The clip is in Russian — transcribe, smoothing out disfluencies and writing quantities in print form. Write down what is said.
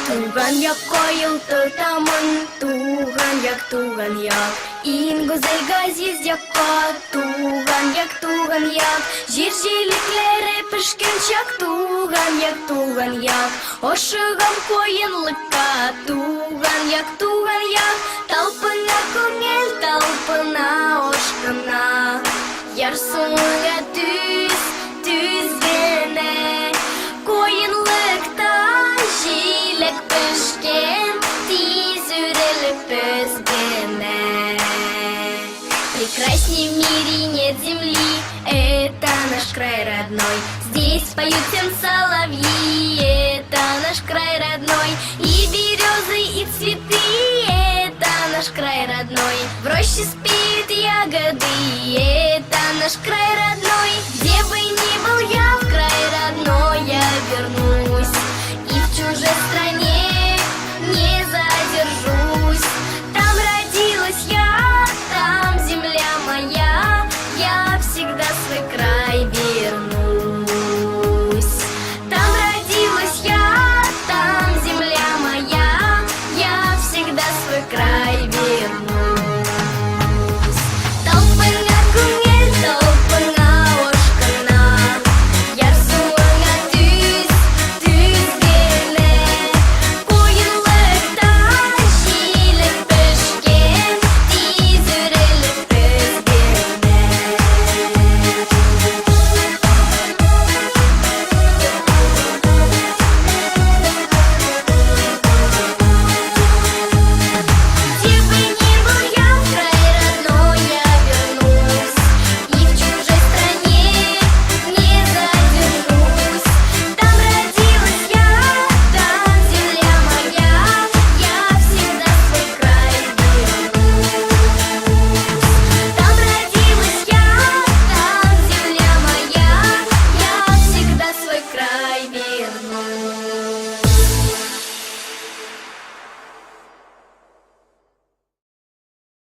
Туган як коїл, той таман, туган як ін güzel газиz якка, туган як жир жилеклері пішкен чак, туган як ошыгам коyынлыкка, туган як талпына көңел, талпына ошкына, ярсыңа түзгене коyынлыкта жилек пішкен, тиз үреліп өзгене. Прекрасней в мире нет земли, это наш край родной. Здесь поют всем соловьи, это наш край родной. И березы, и цветы, это наш край родной. В роще спеют ягоды, это наш край родной. Где бы ни был я, в край родной я вернусь. И в чужой стране